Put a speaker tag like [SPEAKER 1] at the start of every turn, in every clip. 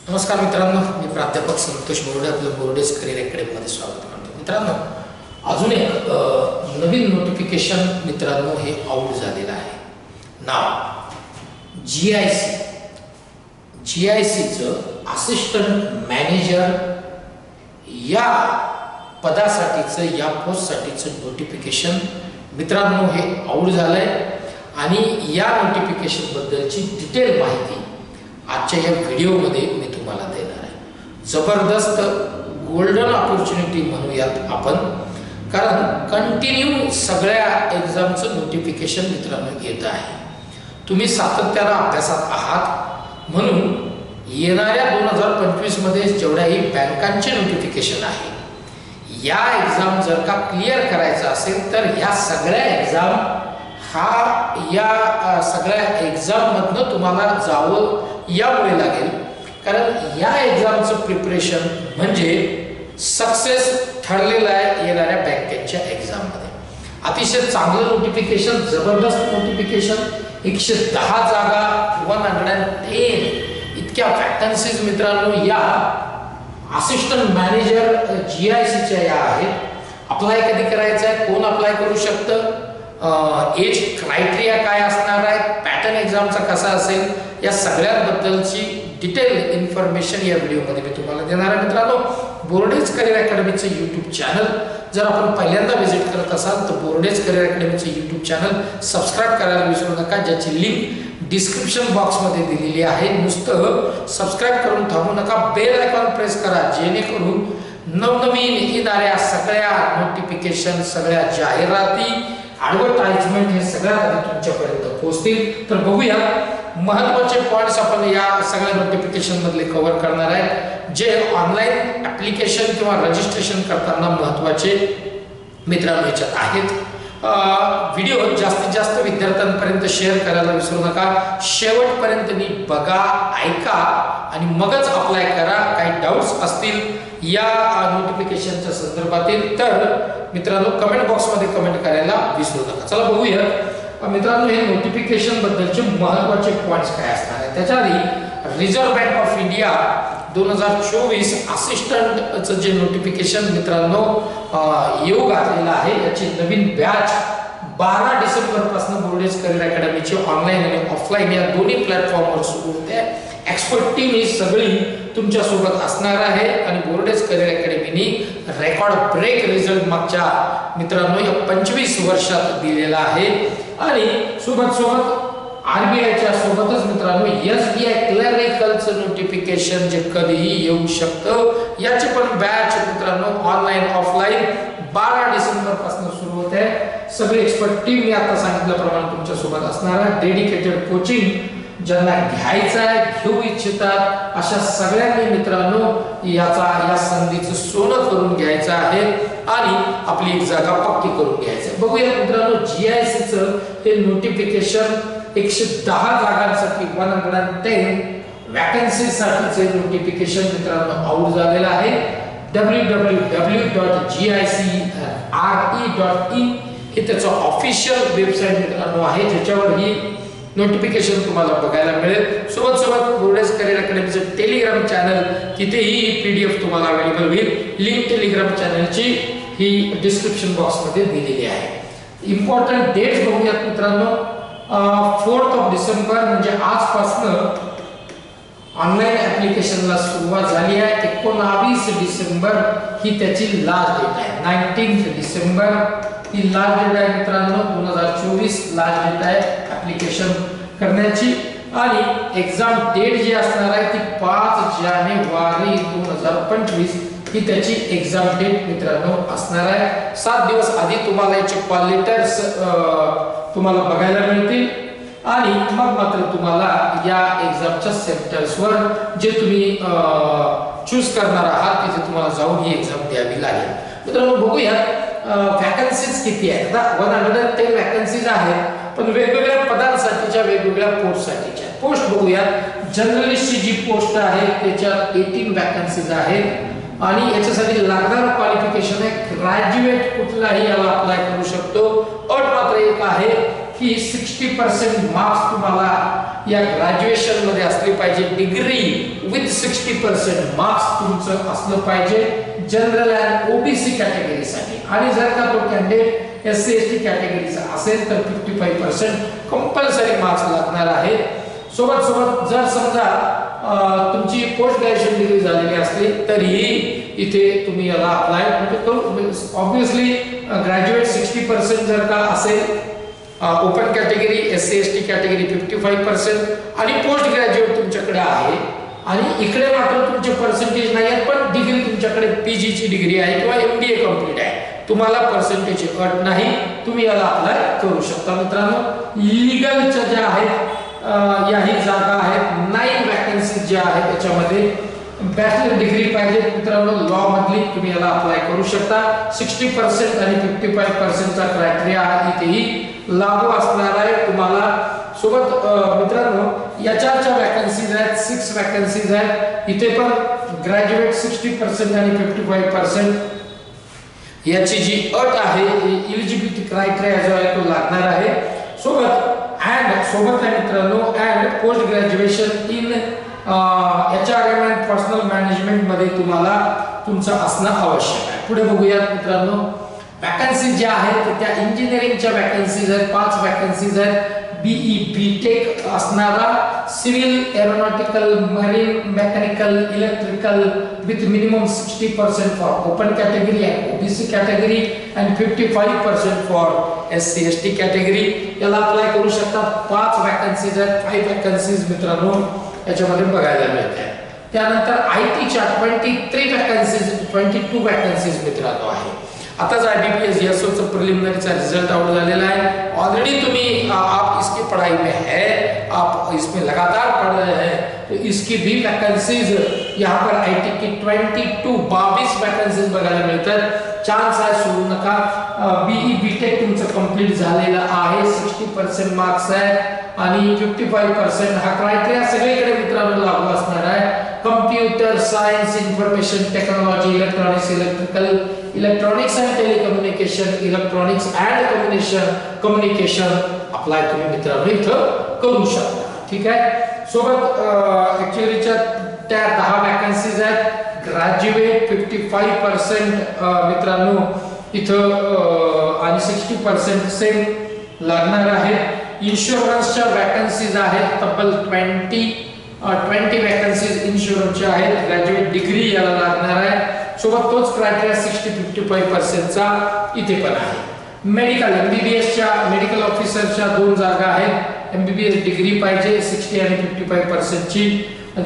[SPEAKER 1] नमस्कार मित्रांनो, मी प्राध्यापक संतोष बोर्डे आपलं बोर्डेज करिअर अकॅडमीमध्ये स्वागत करतो। मित्रांनो, अजून एक नवीन नोटिफिकेशन मित्रांनो हे आउट झालेलं आहे। नाव GICचं असिस्टंट मॅनेजर या पदासाठीचं या पोस्टसाठीचं नोटिफिकेशन मित्रांनो हे आउट झालंय आणि या नोटिफिकेशन बद्दलची डिटेल माहिती आजच्या या व्हिडिओमध्ये मी तुम्हाला देणार आहे। जबरदस्त गोल्डन अपॉर्च्युनिटी म्हणूयात आपण, कारण कंटिन्यू सगळ्या एक्झामचं नोटिफिकेशन मित्रांनो येत आहे। तुम्ही सातत्याने अभ्यासात आहात म्हणून येणाऱ्या 2025 मध्ये जेवढ्याही बँकांचे नोटिफिकेशन आहे, या एक्झाम जर का क्लिअर करायचं असेल तर या सगळ्या एक्झाम या सगळ्या एक्झाममधनं तुम्हाला जावं यामुळे लागेल, कारण या एक्झामचं प्रिपरेशन म्हणजे सक्सेस ठरलेलं आहे येणाऱ्या बँकेच्या एक्झाममध्ये। अतिशय चांगलं नोटिफिकेशन, जबरदस्त नोटिफिकेशन, 110 जागा, 110 इतक्या वॅकन्सीज मित्रांनो या असिस्टंट मॅनेजर GICच्या या आहेत। अप्लाय कधी करायचं आहे, कोण अप्लाय करू शकतं, एज क्रायटेरिया काय असणार आहे, पॅटर्न एक्झामचा कसा असेल, या सगळ्यांबद्दलची डिटेल इन्फॉर्मेशन या व्हिडिओमध्ये मी तुम्हाला देणार आहे। मित्रांनो, बोर्डेज करिअर अकॅडमीचं यूट्यूब चॅनल जर आपण पहिल्यांदा व्हिजिट करत असाल तर बोर्डेज करिअर अकॅडमीचं यूट्यूब चॅनल सबस्क्राईब करायला विसरू नका, ज्याची लिंक डिस्क्रिप्शन बॉक्समध्ये दिलेली आहे। नुसतं सबस्क्राईब करून थांबू नका, बेल आयकॉन प्रेस करा, जेणेकरून नवनवीन येणाऱ्या सगळ्या नोटिफिकेशन, सगळ्या जाहिराती, ॲडव्हर्टाइजमेंट हे सगळ्यात आधी तुमच्यापर्यंत पोहोचतील। तर बघूया महत्त्वाचे पॉइंट्स आपण या सगळ्या नोटिफिकेशन मधले कव्हर करणार आहे, जे ऑनलाईन ॲप्लिकेशन किंवा रजिस्ट्रेशन करताना महत्त्वाचे मित्रांनो याच्यात आहेत। व्हिडिओ जास्तीत जास्त विद्यार्थ्यांपर्यंत शेअर करायला विसरू नका, शेवटपर्यंत नीट बघा, ऐका आणि मगच अप्लाय करा। काही डाऊट्स असतील या नोटिफिकेशनच्या संदर्भातील तर मित्रांनो कमेंट बॉक्समध्ये कमेंट करायला विसरू नका। चला बघूया मित्रांनो हे नोटिफिकेशन बद्दलचे महत्त्वाचे पॉइंट्स काय असणार आहे। त्याच्या आधी रिझर्व्ह बँक ऑफ इंडिया 2024 असिस्टंटचं जे नोटिफिकेशन मित्रांनो येऊ घातलेलं आहे, याची नवीन बॅच 12 डिसेंबर पासून बोर्डेज करिअर अकॅडमीची ऑनलाईन आणि ऑफलाईन या दोन्ही प्लॅटफॉर्मवर सुरू होते। एक्सपर्ट टीम ही सगळी तुमच्या सोबत असणार आहे आणि बोर्डेज करिअर अकॅडमीनी रेकॉर्ड ब्रेक रिझल्ट मागच्या मित्रांनो या 25 वर्षात दिलेला आहे आणि सोबत RBIच्या सोबतच मित्रांनो SBI क्लरिकलचं नोटिफिकेशन जे कधीही येऊ शकतं, याची पण बॅच मित्रांनो ऑनलाईन ऑफलाईन 12 डिसेंबर पासून सुरू होते। सगळे एक्सपर्ट टीम मी आता सांगितल्याप्रमाणे तुमच्या सोबत असणार आहे। डेडिकेटेड कोचिंग ज्यांना घ्यायचं आहे, घेऊ इच्छितात अशा सगळ्यांनी मित्रांनो या संधीचं सोनं करून घ्यायचं आहे आणि आपली एक जागा पक्की करून घ्यायचं। बघूया मित्रांनो GICचं हे नोटिफिकेशन 110 जागांसाठी 110 वॅकन्सीसाठीचे नोटिफिकेशन मित्रांनो आउट झालेलं आहे। www.gic.re.in हे त्याचं ऑफिशियल वेबसाईट मित्रांनो आहे, ज्याच्यावर ही नोटिफिकेशन तुम्हाला बघायला मिळेल। सोबत बोर्डेज करिअर अकॅडमीचं टेलिग्राम चॅनल, तिथेही PDF तुम्हाला अवेलेबल होईल। लिंक टेलिग्राम चॅनलची ही डिस्क्रिप्शन बॉक्समध्ये दिलेली आहे। इम्पॉर्टंट डेट्स बघूयात मित्रांनो। 4 डिसेंबर म्हणजे आजपासून ऑनलाईन ॲप्लिकेशनला सुरुवात झाली आहे। 19 डिसेंबर ही त्याची लास्ट डेट आहे। 19 डिसेंबर ही लास्ट डेट आहे मित्रांनो, 2024 लास्ट डेट आहे ॲप्लिकेशन करण्याची आणि एक्झाम डेट जी असणार आहे ती 5 जानेवारी 2025 ही त्याची एक्झाम डेट मित्रांनो असणार आहे। 7 दिवस आधी तुम्हाला याचे कॉल लेटर्स तुम्हाला बघायला मिळतील आणि मग मात्र तुम्हाला या एक्झामच्या सेंटर्सवर जे तुम्ही चूज करणार आहात तिथे तुम्हाला जाऊन ही एक्झाम द्यावी लागेल। मित्रांनो बघूया वॅकन्सीज किती आहेत। आता 110 वॅकन्सीज आहेत, पण वेगवेगळ्या पदांसाठीच्या, वेगवेगळ्या पोस्टसाठीच्या। पोस्ट बघूया, जर्नलिस्टची जी पोस्ट आहे त्याच्यात 18 वॅकन्सीज आहेत आणि याच्यासाठी लागणारं क्वालिफिकेशन आहे ग्रॅज्युएट, कुठलाही याला अप्लाय करू शकतो। अट मात्र एक आहे की 60% मार्क्स तुम्हाला या ग्रॅज्युएशन मध्ये असली पाहिजे, डिग्री विथ 60% मार्क्स तुमचं असलं पाहिजे जनरल अँड ओबीसी कॅटेगरीसाठी. आणि जर का तो कॅन्डिडेट एससी एसटी कॅटेगरीचा असेल तर 55% कंपल्सरी मार्क्स लागणार आहेत. सोबत जर समजा तुमची पोस्ट ग्रॅज्युएशन डिग्री झालेली असली तरीही इथे तुम्ही याला अप्लाय करू. ऑब्वियसली ग्रॅज्युएट 60% जर का असेल, open category SC ST category 55% आणि पोस्ट ग्रॅज्युएट तुमच्याकडे आहे आणि इकडे मात्र तुमचे पर्सेंटेज नाही आहेत पण डिग्री तुमच्याकडे पीजी ची डिग्री आहे किंवा एमबीए कंप्लीट आहे, तुम्हाला पर्सेंटेजची अट नाही, तुम्ही याला अप्लाय करू शकता. मित्रांनो, लीगलच्या ज्या आहेत याही जागा आहेत, 9 वॅकन्सी ज्या आहेत त्याच्यामध्ये बॅचलर डिग्री पाहिजे मित्रांनो लॉ मधली, तुम्ही याला अप्लाय करू शकता. 60% आणि 55% चा क्रायटेरिया इथेही लागू असणार आहे तुम्हाला. सोबत मित्रांनो याच्या वॅकन्सीज आहेत, 6 वॅकन्सीज आहेत. इथे पण ग्रॅज्युएट 60% आणि 55% याची जी अट आहे, एलिजिबिलिटी क्रायटेरिया जो आहे तो लागणार आहे. सोबत आहे मित्रांनो and post graduation in HRM and personal management मध्ये तुम्हाला तुमचं असणं आवश्यक आहे. पुढे बघूयात मित्रांनो, वॅकन्सी ज्या आहेत त्या इंजिनिअरिंगच्या वॅकन्सीज आहेत, 5 वॅकन्सीज आहेत. बीई बीटेक असणारा, civil aeronautical marine mechanical electrical with minimum 60% for open category and OBC category and 55% for SC ST category. याला अप्लाय करू शकता. 5 वॅकन्सीज आहेत, 5 वॅकन्सीज मित्रांनो याच्यामध्ये बघायला मिळतात. त्यानंतर आयटीच्या 22 वॅकन्सीज मित्रांनो आहे. आता IBPS DSO चा प्रिलिमिनरीचा रिजल्ट आउट झालेला है. ऑलरेडी तुम्ही आप इसकी पढ़ाई में है, आप इसमें लगातार पढ़ रहे हैं, तो इसकी भी वैकेंसीज यहाँ पर आईटी की 22 वैकेंसीज बघायला मिळतात. चान्स आहे, सोडू नका. बीई बीटेक तुमचं कंप्लीट झालेलं आहे, 60% मार्क्स आहे आणि 55% हा क्रायटेरिया सगळीकडे मित्रांनो लागू असणार आहे. Computer science, information technology, electronics and telecommunication, electronics and communication apply तुम्ही मित्रांनो इथं करू शकता. ठीक आहे. सोबत ऍक्च्युअलीच्या त्या 10 वॅकन्सीज आहेत. ग्रॅज्युएट 55% मित्रांनो इथं आणि 60% सेम लागणार आहे. इन्शुरन्सच्या वॅकन्सीज आहेत तब्बल 20 वॅकन्सीज इन्शुरन्सच्या आहेत. ग्रॅज्युएट डिग्री याला लागणार आहे. सोबत तोच क्रायटेरिया 60-55% चा इथे पण आहे. मेडिकल एमबीबीएसच्या मेडिकल ऑफिसरच्या 2 जागा आहेत. एमबीबीएस डिग्री पाहिजे, 60 आणि 55% ची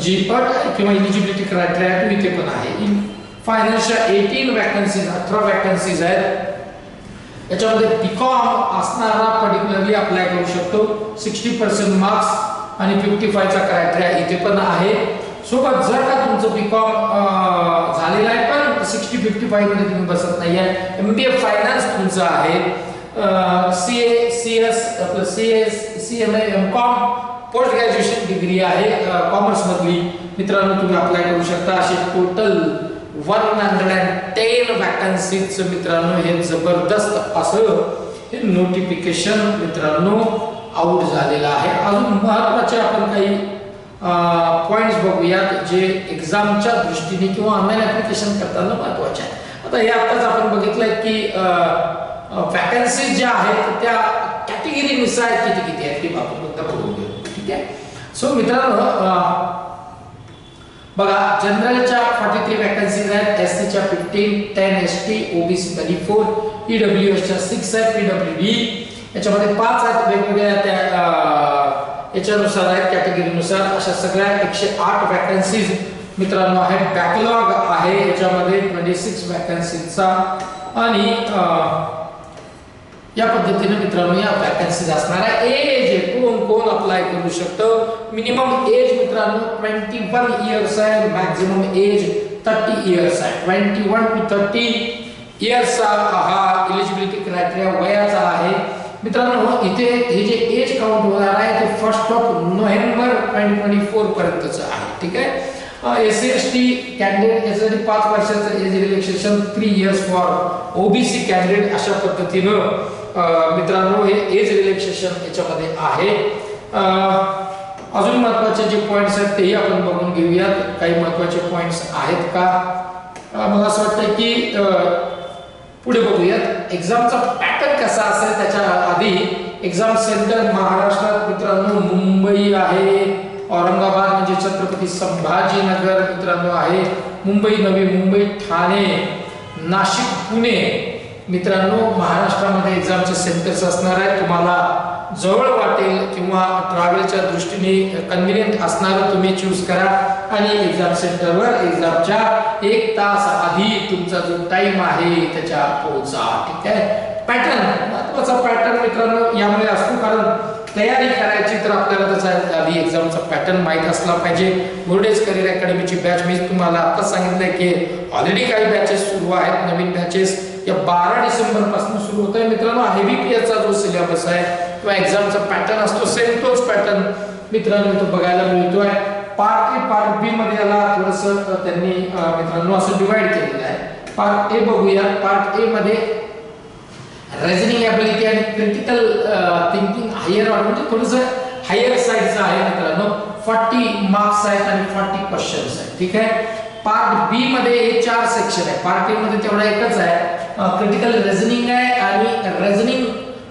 [SPEAKER 1] जी अट किंवा एलिजिबिलिटी क्रायटेरिया तो इथे पण आहे. फायनान्सच्या 18 वॅकन्सीज आहेत. याच्यामध्ये बीकॉम असणारा पर्टिक्युलरली अप्लाय करू शकतो. 60% मार्क्स आणि 55 चा क्रायटेरिया इथे पण आहे. सोबत जर का तुमचं बीकॉम झालेलं आहे पण 60-55 मध्ये तुम्ही बसत नाहीये, एमबीए फायनान्स तुमचं आहे, CMA MCom post graduation degree आहे कॉमर्स मधली मित्रांनो तुम्ही अप्लाय करू शकता. असे टोटल 110 वॅकन्सीज मित्रांनो हे जबरदस्त असं हे नोटिफिकेशन मित्रांनो आउट झालेलं आहे. अजून महत्त्वाचे आपण काही पॉइंट्स बघूयात जे एग्जामच्या दृष्टीने किंवा ऑनलाइन ऍप्लिकेशन करताना महत्त्वाचे आहेत. आता हे आताच आपण बघितलंय की वॅकन्सीज ज्या आहेत त्या कॅटेगरीनुसार किती आहेत ते आपण बघून घेऊ. ठीक आहे. सो मित्रांनो बघा, जनरलच्या 43 वॅकन्सीज आहेत, एससीच्या 15, 10 एसटी, ओबीसी 34, ईडब्ल्यूएसच्या 6 आहेत, पीडब्ल्यूडी याच्यामध्ये 5 आहेत. वेगवेगळ्या त्या याच्यानुसार आहेत, कॅटेगरीनुसार अशा सगळ्या 108 वॅकन्सीज मित्रांनो आहेत. बॅकलॉग आहे याच्यामध्ये 26 वॅकन्सीचा आणि या पद्धतीने मित्रांनो या वॅकन्सीज असणार आहे. एज कोण अप्लाय करू शकतं. मिनिमम एज मित्रांनो 21 इयर्स आहे, मॅक्झिमम एज 30 इयर्स आहे. 21 to 30 इयर्स हा एलिजिबिलिटी क्रायटेरिया वयाचा आहे मित्रांनो. इथे हे जे एज काउंट होणार आहे ते 1 नोव्हेंबर 2024 पर्यंतच आहे. ठीक आहे. एससी एसटी कॅन्डिडेट यासाठी 5 वर्षाचं age relaxation, 3 years for OBC candidate अशा पद्धतीनं मित्रांनो हे एज रिलॅक्सेशन याच्यामध्ये आहे. अजून महत्त्वाचे जे पॉइंट्स आहेत तेही आपण बघून घेऊयात. काही महत्त्वाचे पॉइंट्स आहेत का मला असं वाटतं की पुढे बघूयात. एक्झामचा पॅटर्न कसा असेल त्याच्या आधी एक्झाम सेंटर महाराष्ट्रात मित्रांनो मुंबई आहे, औरंगाबाद म्हणजे छत्रपती संभाजीनगर मित्रांनो आहे, मुंबई नवी मुंबई, ठाणे, नाशिक, पुणे मित्रांनो महाराष्ट्रामध्ये एक्झामचे सेंटर्स असणार आहेत. तुम्हाला जवळ वाटेल किंवा ट्रॅव्हलच्या दृष्टीने कन्व्हिनियंट असणारं तुम्ही चूज करा आणि एक्झाम सेंटरवर एक्झामच्या 1 तास आधी तुमचा जो टाइम आहे त्याच्या पोहोचा. ठीक आहे. पॅटर्न महत्त्वाचा पॅटर्न मित्रांनो यामुळे असतो, कारण तयारी करायची तर आपल्याला त्याचा आधी एक्झामचा पॅटर्न माहीत असला पाहिजे. बोर्डेज करिअर अकॅडमीची बॅच मी तुम्हाला आता सांगितलंय की ऑलरेडी काही बॅचेस सुरू आहेत. नवीन बॅचेस या 12 डिसेंबर पासून सुरू होत आहे मित्रांनो. हेबीपीएसचा जो सिलेबस आहे किंवा एक्झामचा पॅटर्न असतो सेम तोच पॅटर्न मित्रांनो तो बघायला मिळतोय. पार्ट ए पार्ट बी मध्ये याला थोडंसं त्यांनी मित्रांनो असं डिवाइड केलेलं आहे. पार्ट ए बघूया. पार्ट ए मध्ये रिझनिंग एबिलिटी आणि क्रिटिकल थिंकिंग हायर ऑर्डर म्हणजे थोडंसं हायर साइडचं आहे मित्रांनो. 40 मार्क्स आहेत आणि 40 क्वेश्चन्स आहेत. ठीक आहे. पार्ट बी मध्ये हे 4 सेक्शन आहे. पार्ट ए मध्ये तेवढा एकच आहे. क्रिटिकल रिझनिंग आहे आणि रिझनिंग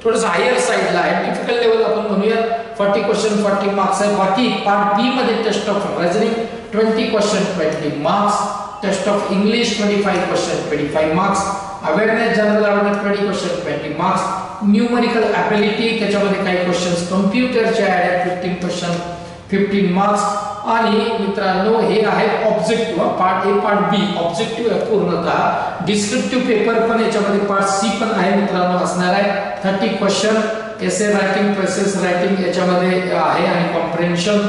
[SPEAKER 1] थोडंसं हायर साइडला आहे. डिफिकल्ट लेवल आपण म्हणूया. 40 क्वेश्चन 40 मार्क्स आहे. बाकी पार्ट बी मध्ये test of reasoning 20 question 20 marks, test of English 25 question 25 marks, awareness general awareness 20 question 20 marks, numerical ability त्याच्यामध्ये काही क्वेश्चन्स कॉम्प्युटरचे आहेत 15 क्वेश्चन 15 मार्क्स. आणि मित्रांनो हे आहे objective. Part A part B objective आहे पूर्णतः. डिस्क्रिप्टिव्ह पेपर पण याच्यामध्ये पार्ट सी पण आहे मित्रांनो असणार आहे. 30 क्वेश्चन एसे रायटिंग प्रोसेस रायटिंग याच्यामध्ये आहे आणि कॉम्प्रिहेन्शन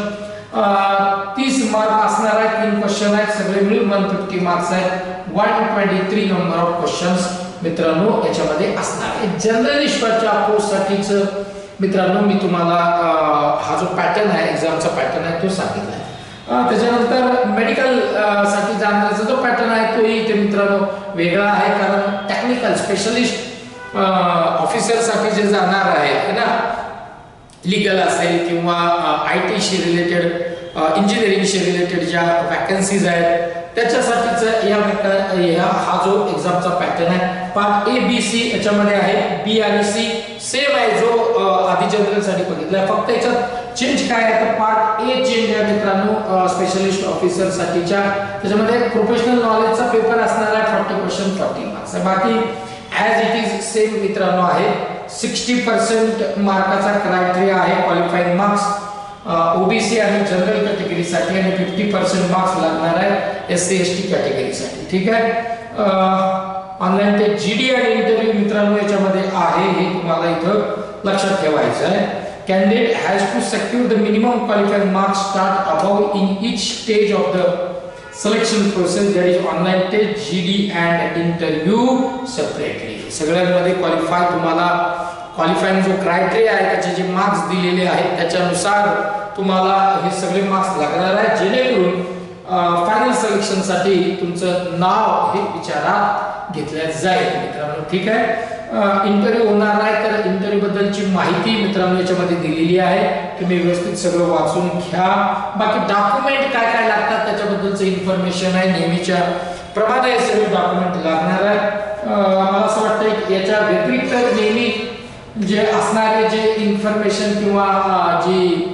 [SPEAKER 1] 30 मार्क असणार आहे. 3 क्वेश्चन आहेत सगळे मिळून 150 मार्क्स आहेत. 123 नंबर ऑफ क्वेश्चन्स मित्रांनो याच्यामध्ये असणार आहे. जर्नलिस्टच्या पोस्टसाठीच मित्रांनो मी तुम्हाला हा जो पॅटर्न आहे एक्झामचा पॅटर्न आहे तो सांगितला आहे. त्याच्यानंतर मेडिकल साठी जाण्याचा जो पॅटर्न आहे तोही इथे मित्रांनो वेगळा आहे, कारण टेक्निकल स्पेशलिस्ट ऑफिसर साठी जे जाणार आहे ना, लीगल असेल किंवा IT शी रिलेटेड इंजिनिअरिंगशी रिलेटेड ज्या वॅकन्सीज आहेत त्याच्यासाठीच हा जो एक्झामचा पॅटर्न आहे. पार्ट ए बी सी याच्यामध्ये आहे. बी आणि सी सेम आहे जो आधी जनरल साठी बघितला आहे. फक्त याच्यात चेंज काय आहे तर पार्ट ए चेंज आहे मित्रांनो स्पेशलिस्ट ऑफिसर साठीच्या. त्याच्यामध्ये प्रोफेशनल नॉलेजचा पेपर असणार आहे 40 क्वेश्चन 40 मार्क्स आहे. बाकी ॲज इट इज सेम मित्रांनो आहे. 60% मार्काचा क्रायटेरिया आहे क्वालिफाईंग मार्क्स ओबीसी आणि जनरल कॅटेगरीसाठी आणि 50% मार्क्स लागणार आहे SC ST कॅटेगरीसाठी. ठीक आहे. ऑनलाईन ते जीडी आणि इंटरव्ह्यू मित्रांनो याच्यामध्ये आहे हे तुम्हाला इथं लक्षात ठेवायचं आहे. Candidate has to secure the minimum qualifying marks start above in each stage of the selection process. That is online test GD and interview separately. सगळ्यांमध्ये क्वालिफाय तुम्हाला क्वालिफाईंग जो क्रायटेरिया आहे त्याचे जे मार्क्स दिलेले आहेत त्याच्यानुसार तुम्हाला हे सगळे मार्क्स लागणार आहे, जेणेकरून फायनल सिलेक्शन साठी तुमचं नाव हे विचारात घेतलं जाईल मित्रांनो. ठीक आहे. इंटरव्ह्यू होणार आहे तर इंटरव्ह्यू बद्दलची माहिती मित्रांनो याच्यामध्ये दिलेली आहे. तुम्ही व्यवस्थित सगळं वाचून घ्या. बाकी डॉक्युमेंट काय काय लागतात त्याच्याबद्दलचं इन्फॉर्मेशन आहे. नेहमीच्या प्रमाणे हे सगळे डॉक्युमेंट लागणार आहे. मला असं वाटतं याच्या व्यतिरिक्त नेहमी जे असणारे जे इन्फॉर्मेशन किंवा जी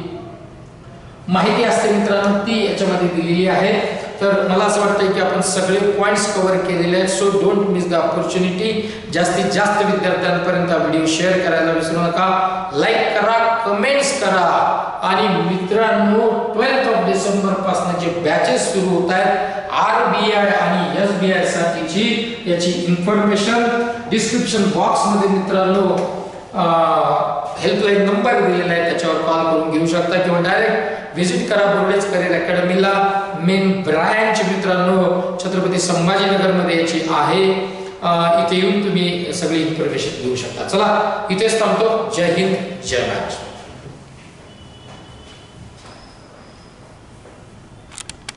[SPEAKER 1] माहिती असते मित्रांनो ती याच्यामध्ये दिलेली आहे. तर मला असं वाटतं की आपण सगळे पॉइंट्स कव्हर केलेले आहेत. So don't miss the opportunity. जास्तीत जास्त विद्यार्थ्यांपर्यंत हा व्हिडिओ शेअर करायला विसरू नका. लाईक करा, कमेंट्स करा आणि मित्रांनो 12 डिसेंबर पासून जे बॅचेस सुरू होत आहेत RBI आणि SBI साठीची याची इन्फॉर्मेशन डिस्क्रिप्शन बॉक्स मध्ये मित्रांनो हेल्पलाईन नंबर दिलेला आहे त्याच्यावर कॉल करून घेऊ शकता किंवा डायरेक्ट व्हिजिट करा बोर्डेज करिअर अकॅडमीला. मेन ब्रांच मित्रांनो छत्रपती संभाजीनगर मध्ये याची आहे. इथे येऊन तुम्ही सगळी इन्फॉर्मेशन घेऊ शकता. चला इथेच थांबतो. जय हिंद, जय महाराष्ट्र.